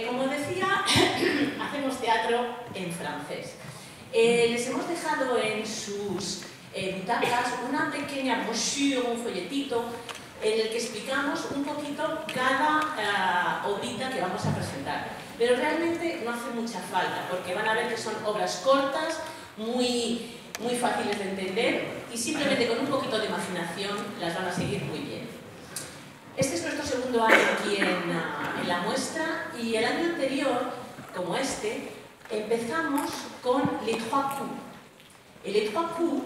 Como decía, hacemos teatro en francés. Les hemos dejado en sus butacas una pequeña brochure, un folletito, en el que explicamos un poquito cada obrita que vamos a presentar. Pero realmente no hace mucha falta, porque van a ver que son obras cortas, muy fáciles de entender, y simplemente con un poquito de imaginación las van a seguir muy bien. Este es nuestro segundo año aquí en la muestra, y el año anterior, como este, empezamos con Les Trois Coups. El Les Trois Coups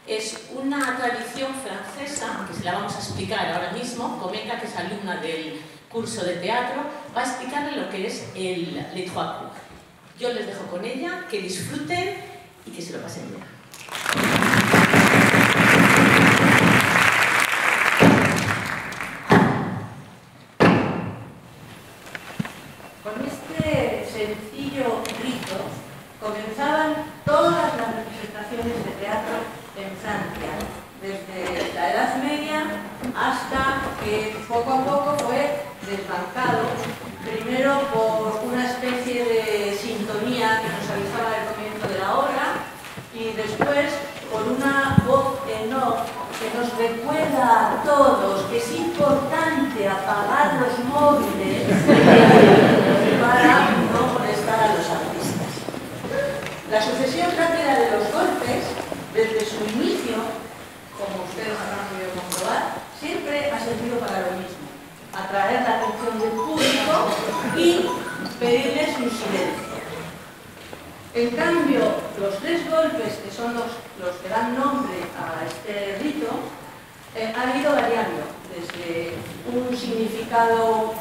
es una tradición francesa, que se la vamos a explicar ahora mismo. Comenta, que es alumna del curso de teatro, va a explicarle lo que es el Les Trois Coups. Yo les dejo con ella, que disfruten y que se lo pasen bien. Sencillo rito comenzaban todas las representaciones de teatro en Francia, desde la Edad Media hasta que poco a poco fue desbancado, primero por una especie de sintonía que nos avisaba del comienzo de la obra, y después por una voz en off que nos recuerda a todos que es importante apagar los móviles para no molestar a los artistas. La sucesión rápida de los golpes, desde su inicio, como ustedes habrán podido comprobar, siempre ha servido para lo mismo: atraer la atención del público y pedirles un silencio. En cambio, los tres golpes, que son los que dan nombre a este rito, han ido variando desde un significado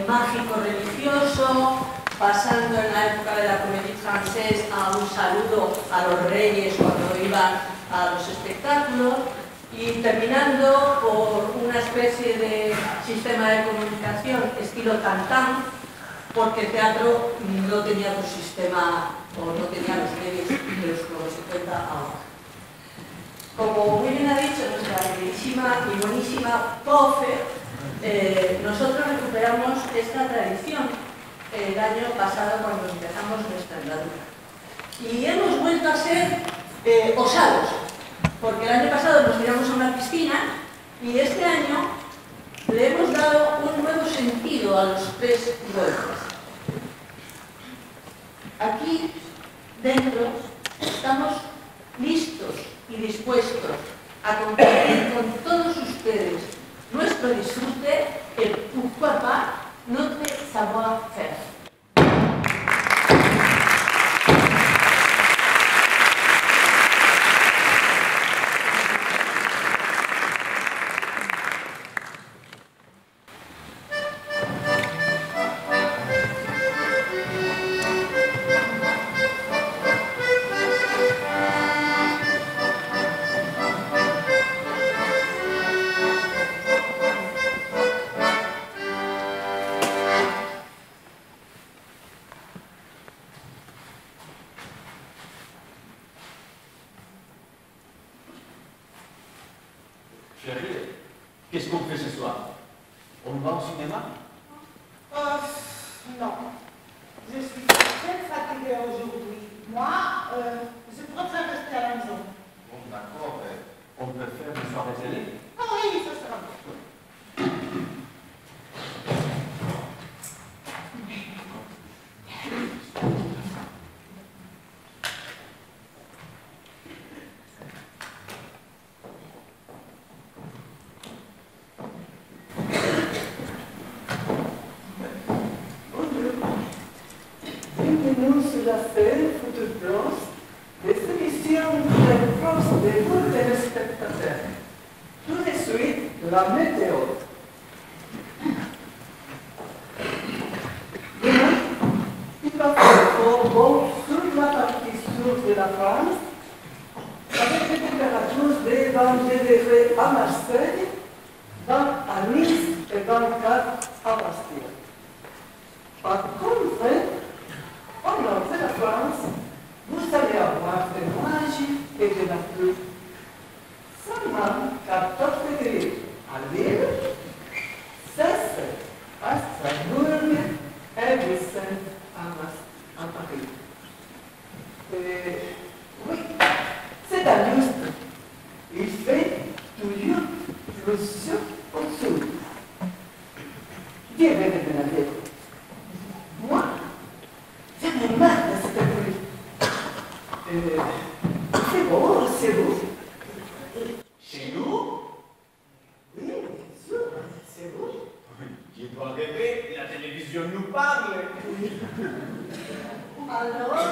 mágico religioso, pasando en la época de la Comédie Française a un saludo a los reyes cuando iban a los espectáculos, y terminando por una especie de sistema de comunicación estilo tan-tan, porque el teatro no tenía otro sistema o no tenía los medios de los que se cuenta ahora. Como muy bien ha dicho nuestra queridísima y buenísima profe, nosotros recuperamos esta tradición el año pasado cuando empezamos nuestra andadura. Y hemos vuelto a ser osados, porque el año pasado nos tiramos a una piscina y este año le hemos dado un nuevo sentido a los tres golpes. Aquí dentro estamos listos y dispuestos a compartir con todos ustedes nuestro disfrute, el pourquoi pas, notre savoir-faire. Chérie, qu'est-ce qu'on fait ce soir? On va au cinéma? Non. Je suis très fatiguée aujourd'hui. Moi, je préfère rester à la maison. Bon, d'accord, on peut faire une soirée télé? Ah oui, ça sera bien. Bienvenue sur la scène Future France, des émissions de France de vous téléspectateurs. Tout de suite, la météo. bon sur la partie sud de la France, avec des températures de 20 degrés à Marseille, 20 à Nice et 24 à Bastille. Par contre, au nord de la France, vous allez avoir des nuages et de la pluie. Seulement 14 degrés à Lille, 16 à Strasbourg et 17 à Paris. Oui, c'est injuste. Il fait toujours le sud au sud. Dieu vais déménager. Moi, j'en ai marre de cette pluie. C'est beau, c'est beau. Chez nous? Oui, bien sûr, c'est beau. Je dois rêver, la télévision nous parle. Alors,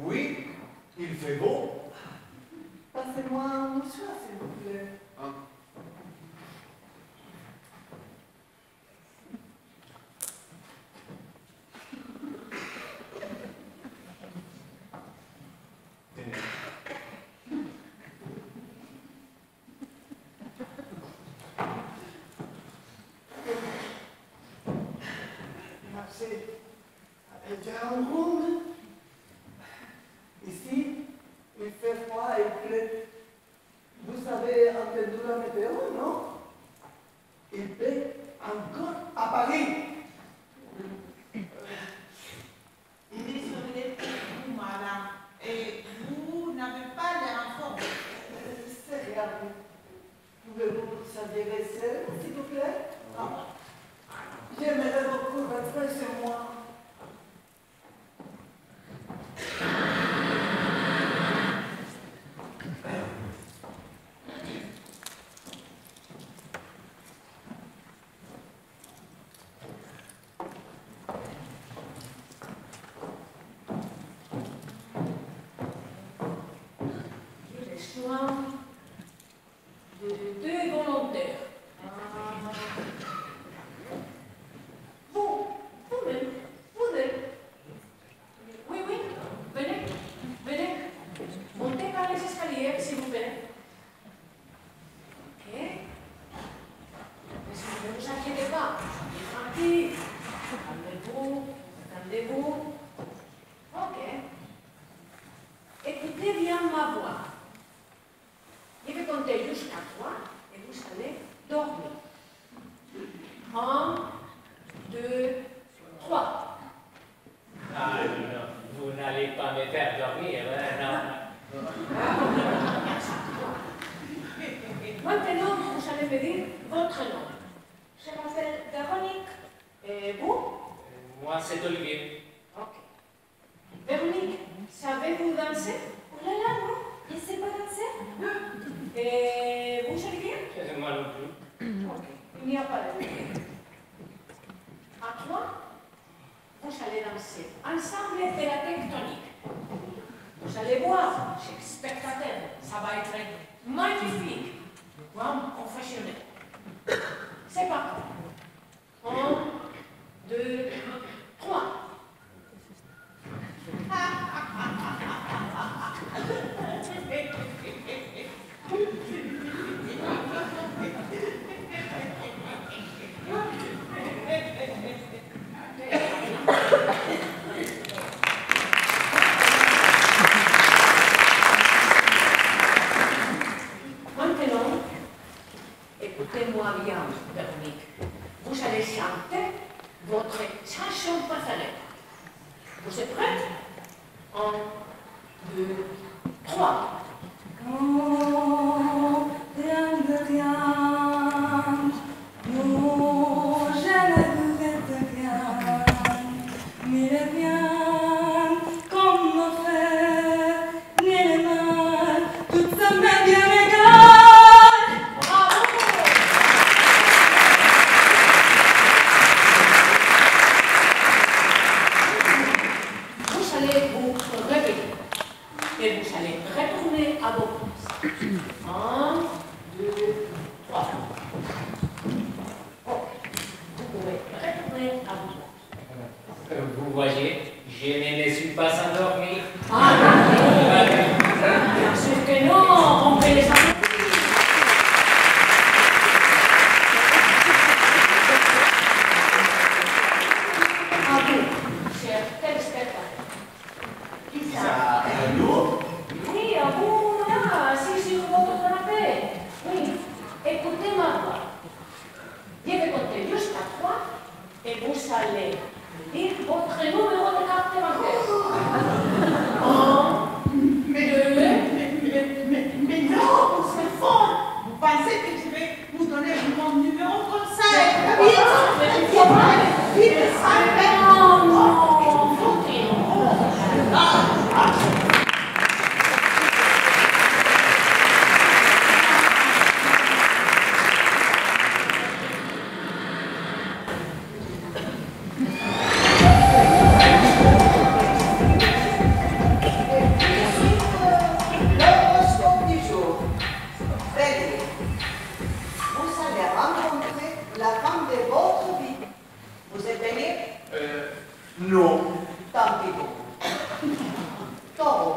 Oui, il fait beau. passez-moi un mouchoir, s'il vous plaît. Merci. Il y a un room. Ici, il fait froid et il pleut. Vous avez entendu la météo, non? Il pleut encore à Paris. Il est surveillé pour vous, madame. Et vous n'avez pas l'air en forme. C'est rien. Pouvez-vous s'intéresser, s'il vous plaît? J'aimerais beaucoup rentrer chez moi. J'ai besoin de deux volontaires. Vous-même, oui, venez, montez par les escaliers, s'il vous plaît. Ok. Mais ne vous inquiétez pas, tranquille, calmez-vous, attendez-vous. Ok. Écoutez bien ma voix. Je vais compter jusqu'à 3 et vous allez dormir. 1, 2, 3. Ah non, vous n'allez pas me faire dormir, non. Maintenant, vous allez me dire votre nom. Je m'appelle Véronique. Et vous? Moi, c'est Olivier. Ok. Véronique, savez-vous danser? Oh là là, non, il ne sait pas danser. Et vous, Olivier? Moi non plus. Ok. Il n'y a pas de problème. À 3, vous allez danser ensemble de la tectonique. Vous allez voir, chers spectateurs, ça va être magnifique, comme professionnel. C'est parti. 1, 2, 3. Maintenant, écoutez-moi bien, Véronique. Vous allez chanter votre chanson préférée. Vous êtes prête? 1, 2, 3. Oh, rien de rien. Non, je ne regrette rien. Ni le bien, comme me faire, ni le mal, tout ça m'est bien égal. Bravo! Vous allez vous réveiller et vous allez retourner à vos places. 1, 2, 3. allez dire votre numéro de carte bancaire. 1, 2... Mais non, c'est faux. Vous pensez que je vais vous donner mon numéro comme ça? Vite, ça fait... L'horoscope du jour. Bélier. Vous allez rencontrer la femme de votre vie. Vous êtes bélier? Non. Tant pis pour vous. Taureau.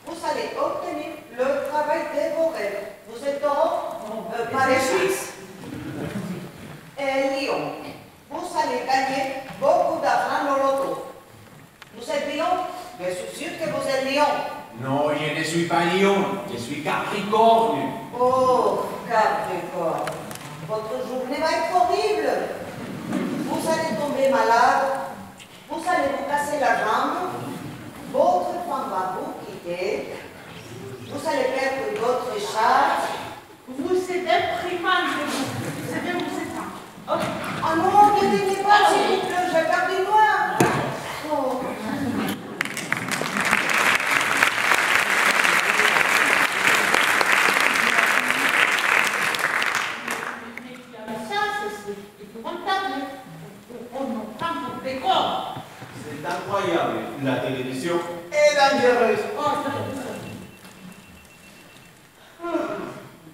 Vous allez obtenir le travail de vos rêves. Vous êtes taureau? Pas les Suisses. Et Lion. Vous allez gagner beaucoup d'argent au loto. Vous êtes Lion? Je suis sûr que vous êtes Lion. Non, je ne suis pas lion, je suis capricorne. Oh, Capricorne, votre journée va être horrible. Vous allez tomber malade, vous allez vous casser la jambe, votre femme va vous quitter, vous allez perdre votre charge. Vous êtes déprimant, vous. C'est bien, vous êtes ça. Ah non, ne dites pas, s'il vous plaît, je garde du noir. Oh. Ça, c'est épouvantable. On nous prend pour des corps. C'est incroyable, la télévision est dangereuse.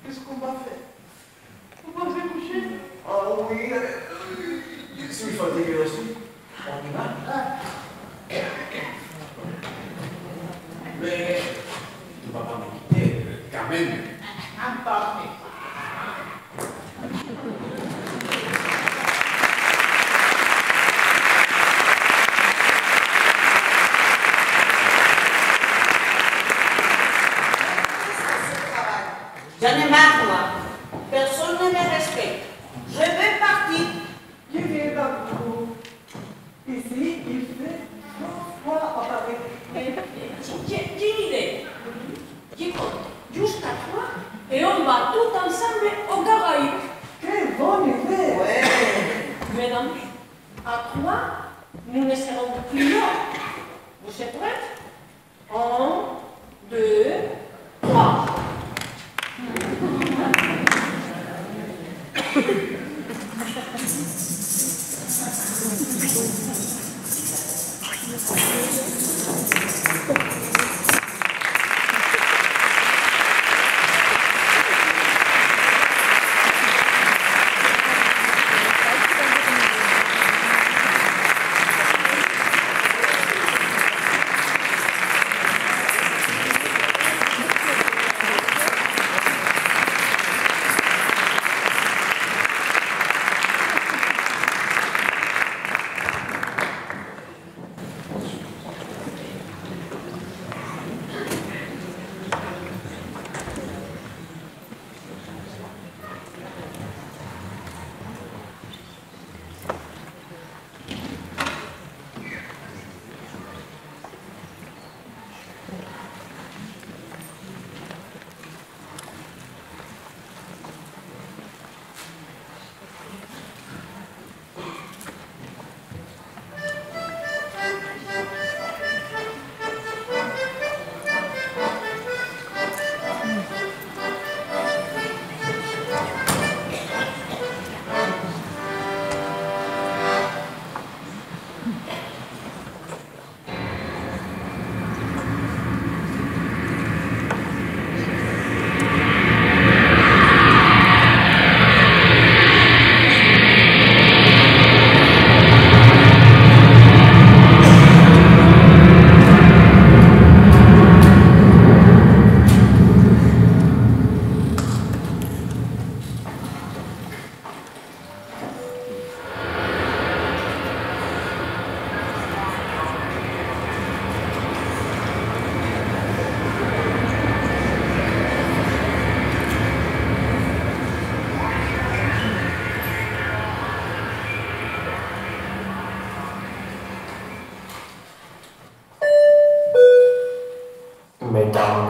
Qu'est-ce qu'on va faire? Vous pouvez coucher? Ah oui, je suis fatigué aussi. On y va? Mais tu vas pas me quitter, quand même. Emporté. J'en ai marre, moi. Personne ne me respecte. Je vais partir. Qui vient avec vous? Ici, il fait 2 fois à Paris. J'ai une idée. J'y compte jusqu'à 3 et on va tout ensemble aux Caraïbes. Quelle bonne idée! Ouais. Mesdames, à 3, nous ne serons plus là. Vous êtes prêtes? 1, 2, 3.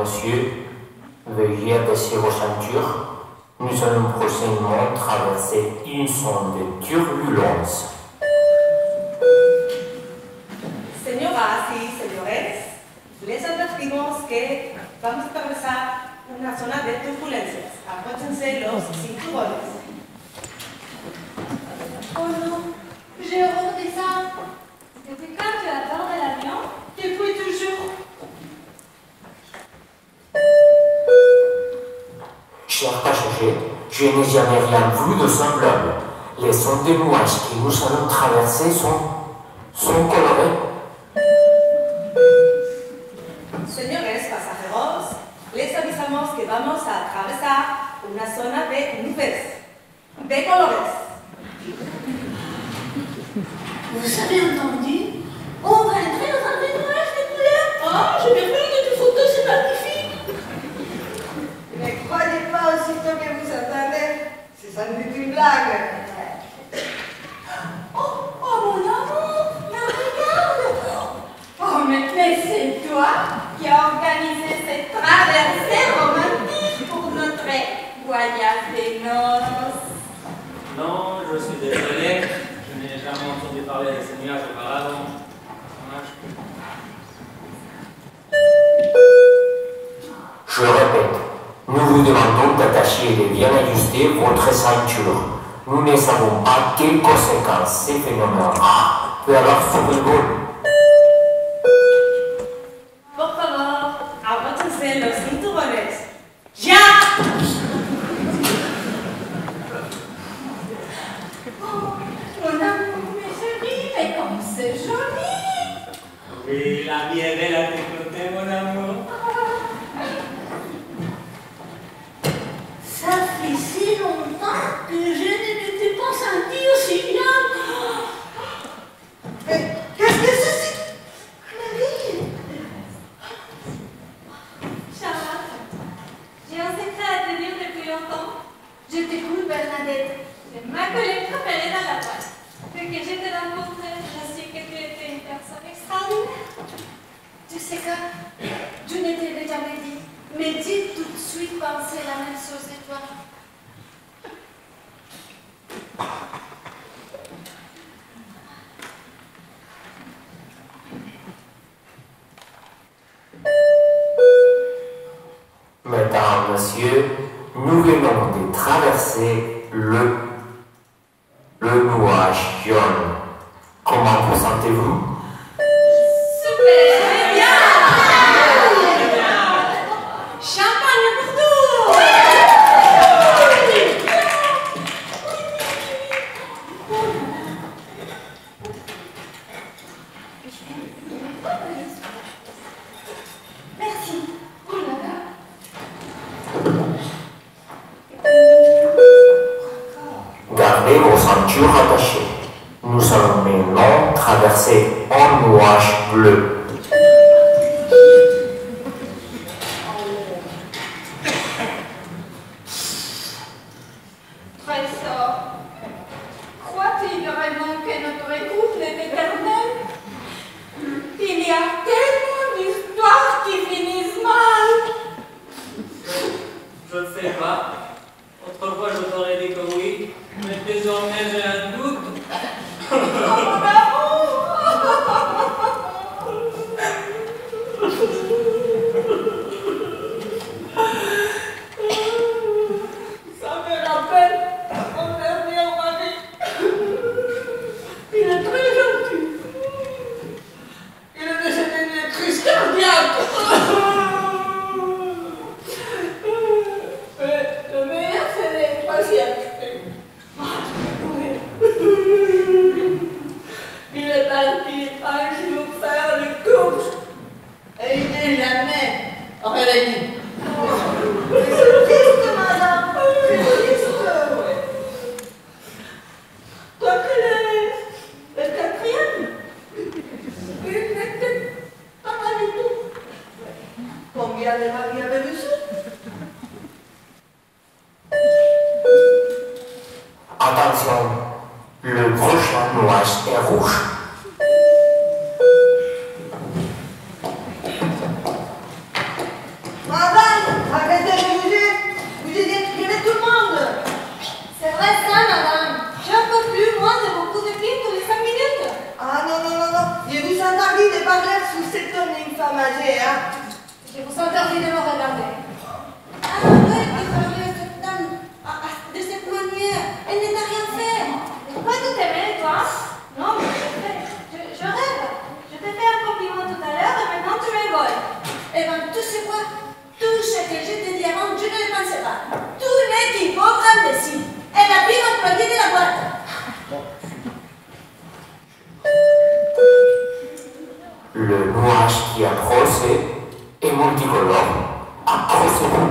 messieurs, veuillez abaisser vos ceintures. Nous allons prochainement traverser une zone de turbulence. Señoras y señores, les advertimos que vamos a atravesar una zona de turbulencias. Abróchense los cinturones. Oh non, j'ai horreur de ça. Depuis quand tu as peur de l'avion? Depuis toujours. Chers passagers, je n'ai jamais rien vu de semblable. Les zones de nuages que nous allons traverser sont colorées. Señores pasajeros, les avisamos que vamos a atravesar una zona de nubes, de colores. Vous avez entendu? On va entrer dans un nuage de couleurs. Oh, j'ai bien vu de tes photos, c'est magnifique. Ne croyez pas aussitôt que vous entendez, c'est sans doute une blague. Oh mon amour, mais regarde. Oh, mais c'est toi qui as organisé cette traversée romantique pour notre voyage de noces. Non, je suis désolé. Je n'ai jamais entendu parler de ces nuages auparavant. Je répète, nous vous demandons d'attacher et de bien ajuster votre ceinture. Nous ne savons pas quelles conséquences ces phénomènes peut avoir sur le vol. Por favor, abróchense los cinturones. ¡Ya! Oh, mon amour, mes chéris, mais comme c'est joli. Oui, la vie est belle à tes côtés, mon amour. Ça fait si longtemps que je ne m'étais pas sentie aussi bien. Mais qu'est-ce que c'est? Clary! Charlotte, j'ai un secret à te dire depuis longtemps. Je t'écoute, Bernadette. C'est ma collègue préférée dans la boîte. Depuis que je te l'ai rencontrée, je sais que tu étais une personne extraordinaire. Tu sais quoi? Je ne te l'ai jamais dit, mais j'ai tout de suite pensé la même chose de toi. Mesdames, Messieurs, nous venons de traverser le nuage jaune. Comment vous sentez-vous? Super! Champagne pour tout! Merci. Oh là là. Gardez vos ceintures attachées. Nous allons maintenant traverser un nuage bleu. Trésor, crois-tu vraiment que notre couple est éternel? Il y a tellement d'histoires qui finissent mal. Je ne sais pas. Autrefois, je t'aurais dit que oui, mais désormais, j'ai un doute. Oh mon amour! Ça me rappelle mon dernier mari. Il est très gentil. Il est décédé d'une crise cardiaque. Mais le meilleur, c'est les patients. Il est parti un jour faire les courses et il n'est jamais revenu. C'est triste, madame. C'est triste. Toi que le quatrième, il n'était pas mal du tout. Combien de maris avez-vous su? Attention, le prochain nuage est rouge. Ah, j'ai pas l'air sous cet homme et une femme âgée, hein. Je vous interdis de me regarder. Ah, ouais, il parlait à cette dame de cette manière. Elle n'a rien fait. Pourquoi tu t'aimais, toi? Non, mais je rêve. Je t'ai fait un compliment tout à l'heure et maintenant tu rigoles. Eh ben, tu sais quoi? Tout ce que je te dis avant, je ne le pensais pas. Tout n'est qu'une pauvre imbécile. Elle a pris l'employé de la boîte. Le nuage qui approche est multicolore. Accrochez-vous.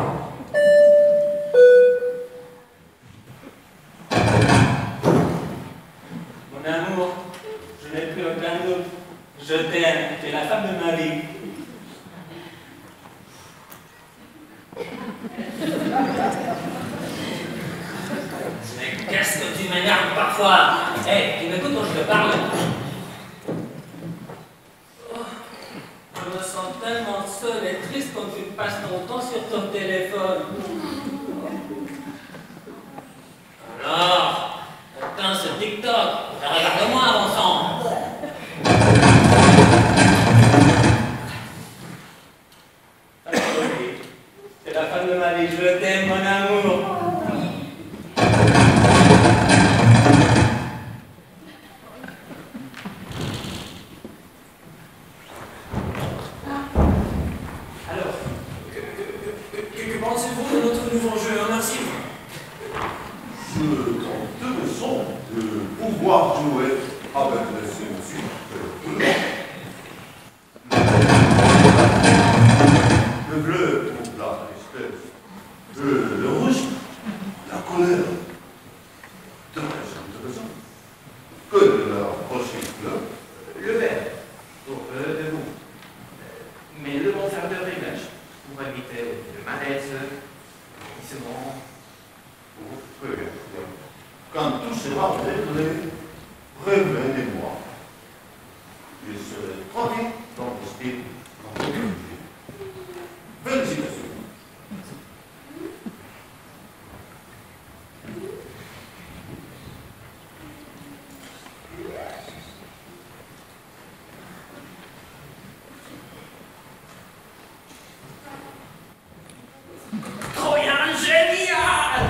Mon amour, je n'ai plus aucun doute. Je t'aime, tu es la femme de ma vie. Mais qu'est-ce que tu m'énerves parfois? Hé, tu m'écoutes quand je te parle? Oh, je me sens tellement seule et triste quand tu passes ton temps sur ton téléphone. Alors, éteins ce TikTok et regarde-moi, mon sang. C'est la femme de ma vie, je t'aime, mon amour. Alors, que pensez-vous de notre nouveau jeu immersif? Je tente de leçons de pouvoir jouer avec les émotions de tout le monde. Le bleu pour la tristesse, le rouge, la colère. Très intéressant. Que de la prochaine couleur. Le vert, pour eux de vous. Mais le bon faire de image, pour éviter le malaise, l'épuisement. Oui, oui. Quand tout sera réglé, revenez-moi. Je serai tranquille dans le style. Félicitations. Troyen génial!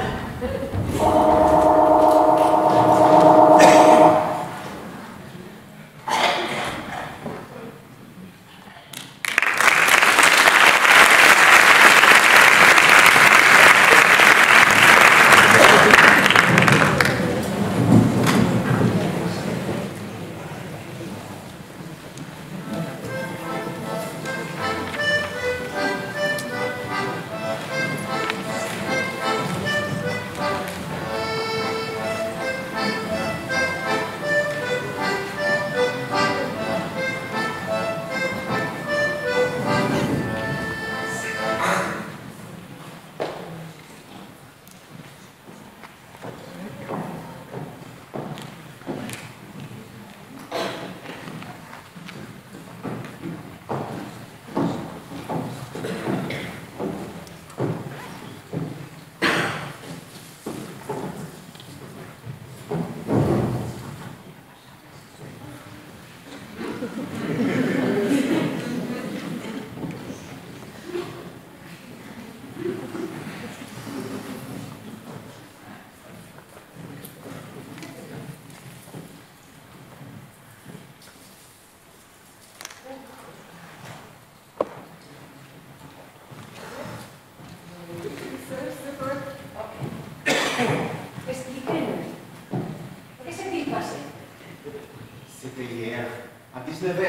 C'était hier, à 19h.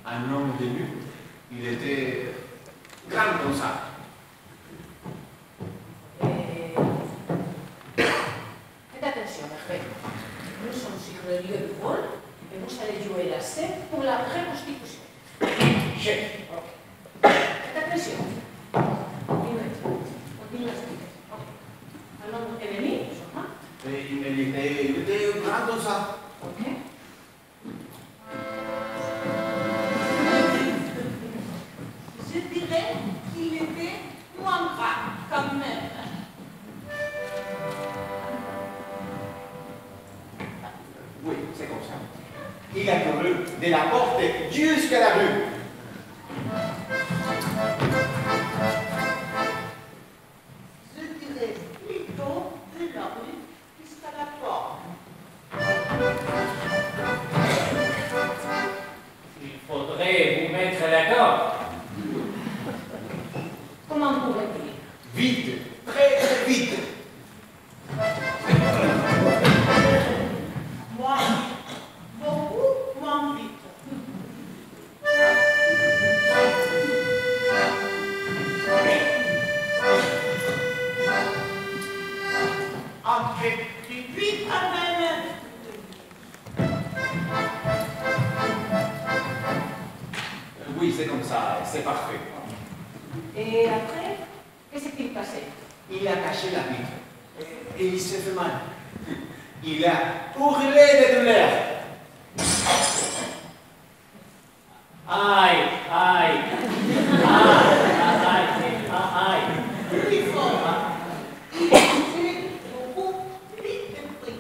Un homme de nu. Il était grand comme ça. Faites attention, Hervé. Nous sommes sur le lieu du vol et vous allez jouer la scène pour la reconstitution. Chef. Ok. Faites attention. Continuez. Continuez. Ok. Un homme ennemi, sûrement. Il était grand comme ça. Ok. Je dirais qu'il était moins gras, quand même. Oui, c'est comme ça. Il a couru de la porte jusqu'à la rue. Je dirais plutôt de la rue jusqu'à la porte. Il faudrait vous mettre d'accord. Comment pourrait-il? Vite, très très vite. Moi, beaucoup moins vite. Un peu plus vite quand même. Oui, c'est comme ça, c'est parfait. Et après, qu'est-ce qu'il passait? Il a caché la vitre et il s'est fait mal. Il a hurlé de douleur. Aïe, aïe, aïe. Plus fort. Il était beaucoup vite pris.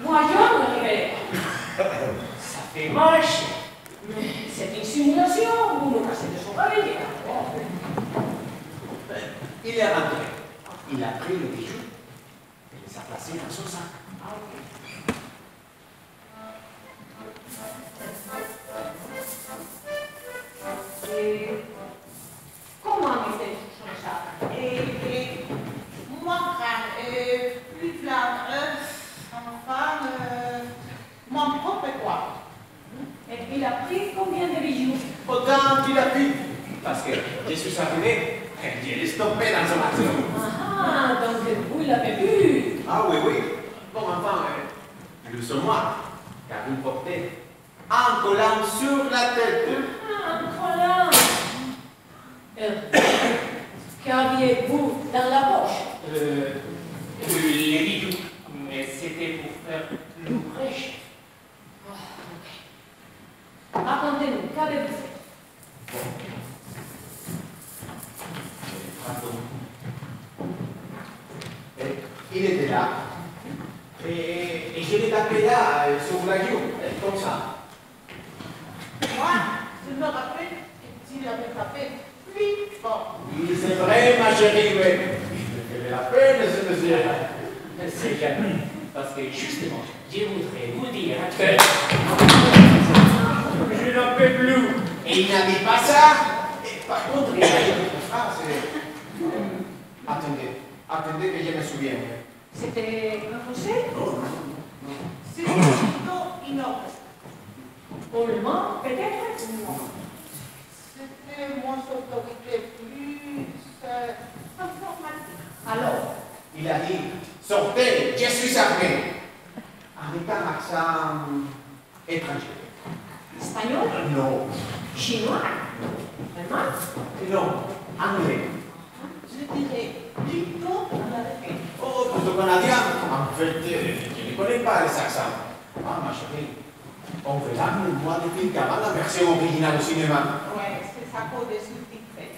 Voyons, Olivier. Ça fait marche. Mais c'est une simulation. Vous me cassez de son réveil. Il est rentré. Il a pris le bijou et les a placés dans son sac. Et comment était son sac? Et moins grave, plus plat, enfin, moins propre quoi. Et il a pris combien de bijoux? Autant qu'il a pu. Parce que je suis arrivé et je l'ai stoppé dans son action. Ah, donc vous l'avez vu. Ah oui, oui. Bon, enfin, plus ou moins. Car il portait un collant sur la tête. Ah, un collant. Qu'aviez-vous dans la poche? Les bijoux, mais c'était pour faire l'ouvrage. Racontez-nous, qu'avez-vous fait? Il était là. Et je l'ai tapé là, sur la gueule, comme ça. Moi, je me rappelle qu'il avait tapé plus fort. Oui, c'est vrai, ma chérie, mais il fait la peine, ce monsieur. C'est jamais. Parce que justement, je voudrais vous dire que je n'en peux plus. Et il n'a dit pas ça. Et par contre, il a dit une phrase. Attendez que je me souvienne. C'était un conseil? C'était plutôt innommable. Allemand, peut-être? Non. C'était moins autorité, plus informatique. Alors? Il a dit, sortez, je suis armé. Avec un accent étranger. Espagnol? Non. Chinois? Allemand? Non, anglais. Je dirais plutôt américain. Oh, plutôt canadien. En fait, je ne connais pas les accents. Ah, ma chérie, on verra moins de films qu'avant la version originale au cinéma. Ouais, c'est ça cause des sous-titres.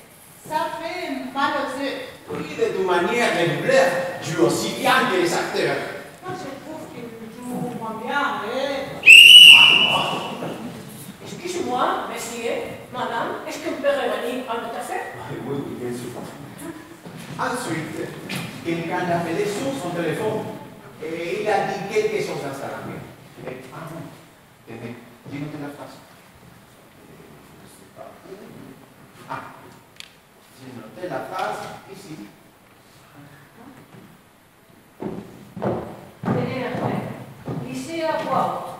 Ça fait mal aux yeux. Oui, de toute manière, les doubleurs jouent aussi bien que les acteurs. Moi, je trouve qu'ils jouent moins bien, mais... Excusez-moi, monsieur, madame, est-ce que vous pouvez revenir à notre affaire? Oui, bien sûr. Ensuite, quelqu'un l'a appelé sur son téléphone et il a dit quelque chose à sa langue. Ah non, tenez, j'ai noté la phrase. Je ne sais pas où. Ah, j'ai noté la phrase ici. Tenez la fenêtre. Lisez à voix haute.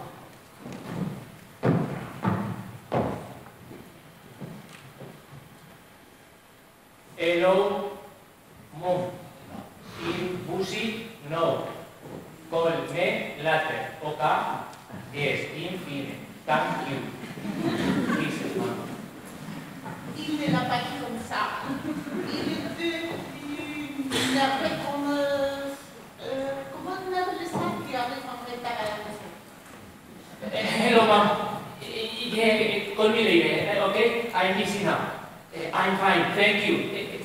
Hello, mon. Il busi no. Col me latte. Oka. Yes, infine. Thank you. This one. Il ne l'a pas dit comme ça. Il était plus nerveux comme... comment on appelle ça qui arrive en retard à la maison? Hello, mom. Yeah, call me later, okay? I'm busy now. I'm fine, thank you.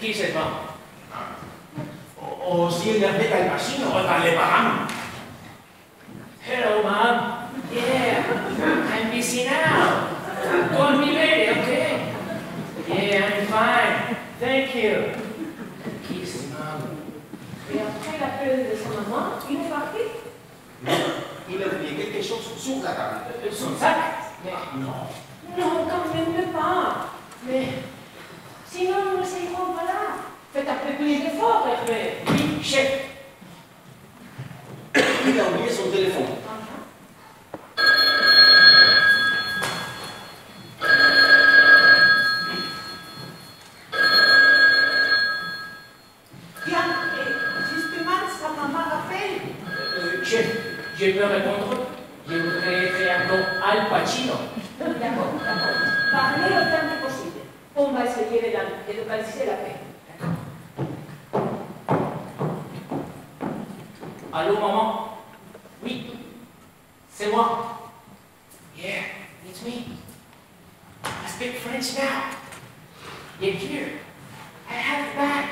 Kisses, mom. Aussi énervé qu'à machine, regarde les parents. Hello, Mom. Yeah, I'm busy now. Call me later, okay? Yeah, I'm fine. Thank you. Kiss, Mom. Et après l'appel de sa maman, il est parti. Non, il a oublié quelque chose sur la table. Son sac? Mais Non. Non, quand même pas. Mais sinon, nous n'essayerons pas là. Faites un peu plus d'efforts, Hervé. oui, chef. Il a oublié son téléphone. Bien, justement, sa maman rappelle. Chef, je peux répondre? Je voudrais faire comme Al Pacino. D'accord. Parlez autant que possible. On va essayer de localiser la paix. Allô, maman? Oui, c'est moi. Yeah, it's me. I speak French now. Yeah, here. I have it back.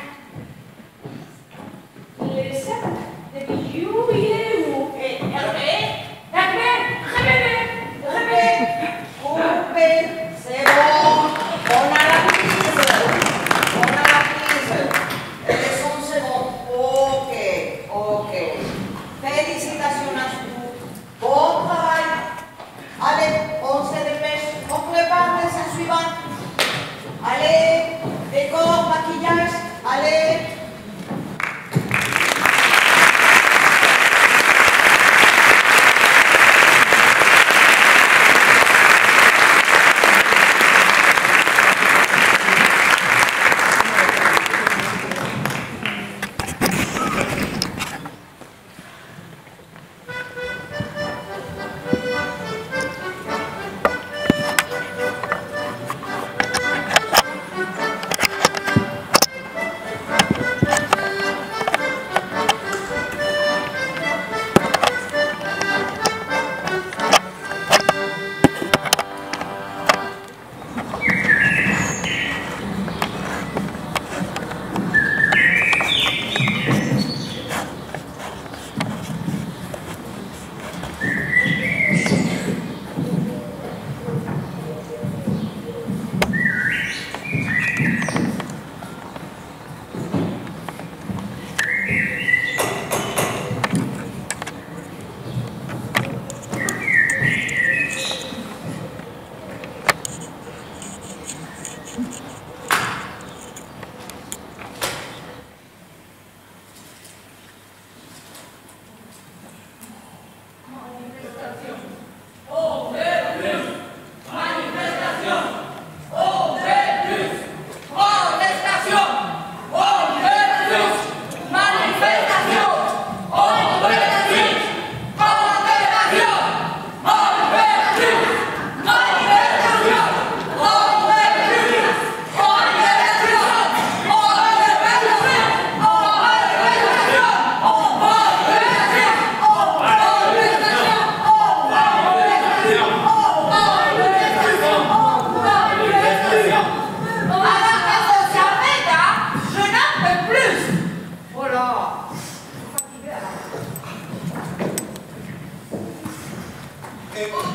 Le sac de bijoux, il est où? Hervé, réveillez. Coupé, c'est bon. On a la prise. Elles sont c'est bon. Ok. Félicitations à tous. Bon travail. Allez, on se dépêche. On prépare les scènes suivantes. Allez, décor, maquillage. Allez.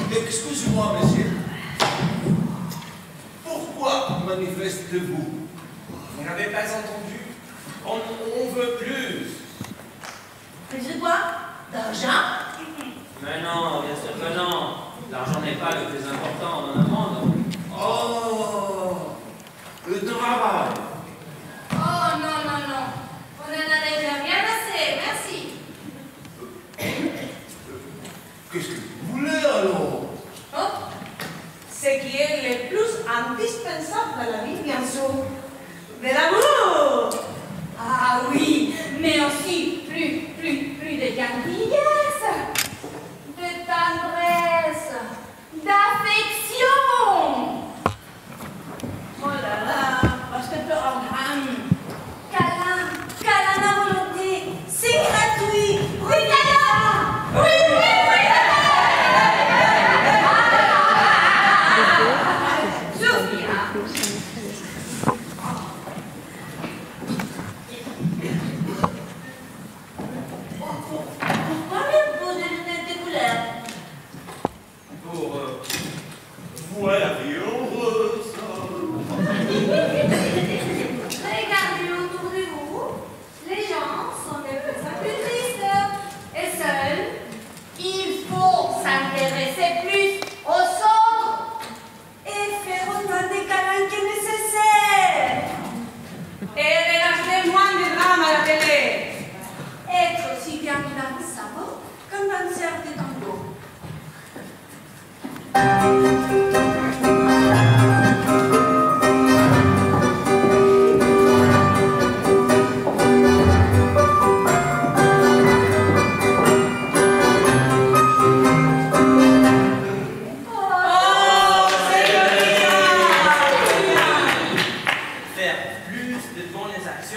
Excusez-moi, monsieur. Pourquoi manifestez-vous? Vous n'avez pas entendu? On veut plus. Plus de quoi? D'argent? Mais non, bien sûr que non. L'argent n'est pas le plus important dans un monde. Oh, le travail. Oh non. On n'en a déjà bien assez, merci. Qu'est-ce que vous voulez alors? Oh, ce qui est le plus indispensable dans la vie, bien sûr. De l'amour. Ah oui, mais aussi plus de gentillesse, de tendresse, d'affection. Oh là là, parce que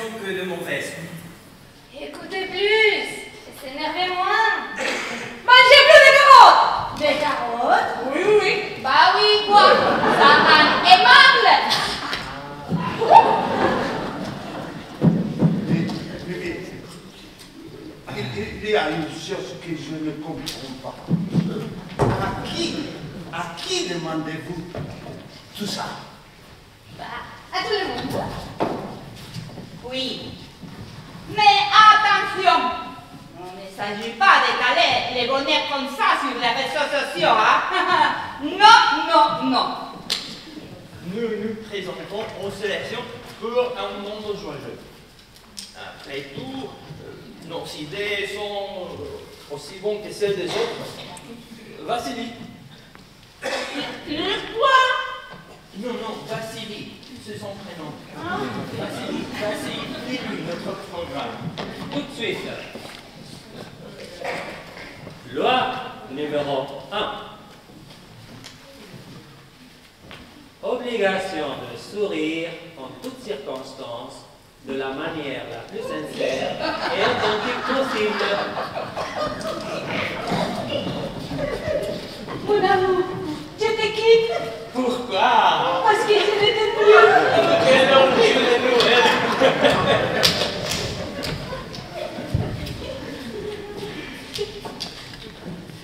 réputation que de mauvaise. Écoutez plus, et s'énervez moins. Mangez plus de carottes. Des carottes? Oui, oui. Bah oui, quoi? Ça rend aimable. Il y a une chose que je ne comprends pas. À qui demandez-vous tout ça? Bah, à tout le monde. Oui. Mais attention, il ne s'agit pas d'étaler les bonheurs comme ça sur les réseaux sociaux, hein? Non, non, non. Nous nous présentons aux élections pour un monde joyeux. Après tout, nos idées sont aussi bonnes que celles des autres. Vassili. Quoi? Non, Vassili, c'est son prénom. Vassili, lis-lui notre programme. Tout de suite. Loi numéro 1. Obligation de sourire en toutes circonstances de la manière la plus sincère et authentique possible. Mon amour, je te quitte. Pourquoi? Parce que je ne t'aime plus. Quelle horrible nouvelle!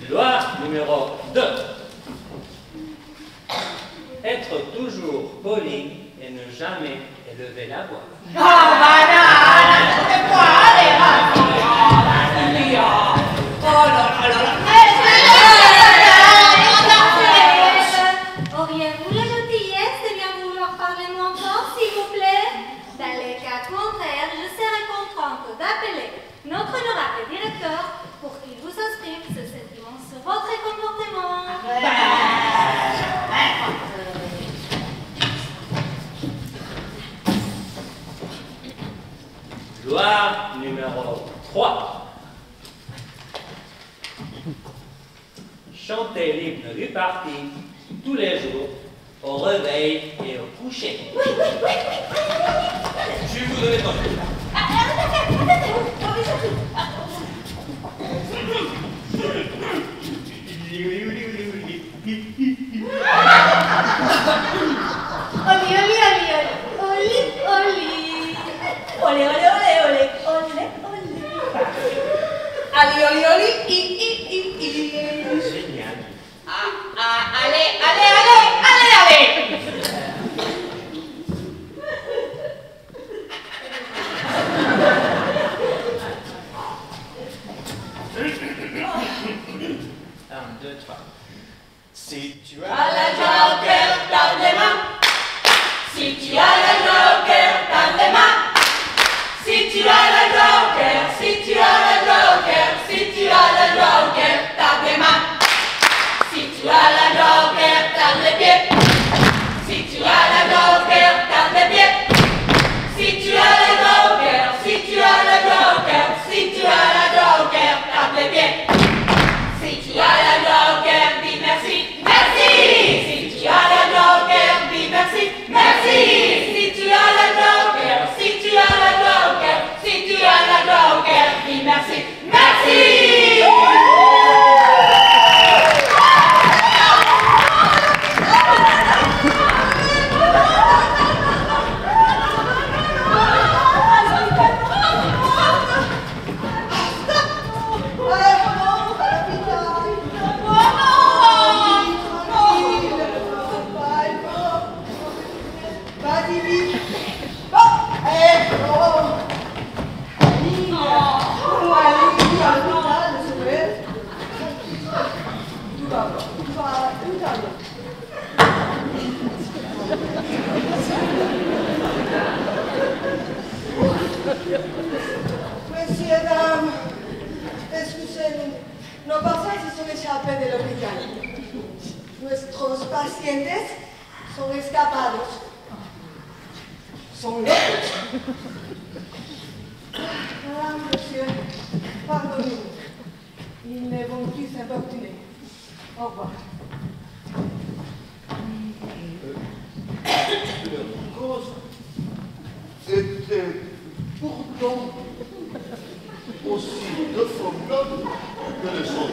Loi numéro 2. Être toujours poli et ne jamais élever la voix. Oh, banane! C'est quoi? Allez, vas-y! Oh là là là là! Auriez-vous la gentillesse de bien vouloir parler moins fort, s'il vous plaît? Dans les cas contraires, je serai contrainte d'appeler notre honorable directeur pour qu'il vous exprime ce sentiment sur votre comportement. Loi numéro 3. Chanter l'hymne du parti tous les jours, au réveil et au coucher. Je vous donne ton. Oli, oli, oli, oli, oli, oli, oli, oli, oli, oli, oli. Ali, oli, oli, i. Génial. Allez, allez, allez, allez, allez! Un, deux, trois. Si tu À la joker, dans les mains. Si tu as la joker, dans les mains. Si tu as la joker, si tu as la joker, si tu as la joker, dans les mains. Si tu as la joker, dans les pieds. Si tu as la joker, dans les pieds. Si tu as la joker, si tu as la joker, si tu as la joker, dans les pieds. Si tu as la joker, dis merci, merci. Si tu as la joker, dis merci, merci. Si tu as la joker, si tu as la joker, si tu as la joker, dis merci, merci. Messieurs, dames, excusez-nous, nos patients se sont échappés de l'hôpital. Nuestros pacientes son escapados. Son locos. Ah, monsieur, pardonnez-nous. Ils ne vont plus s'importuner. Au revoir. Cause était temps aussi de photones que le son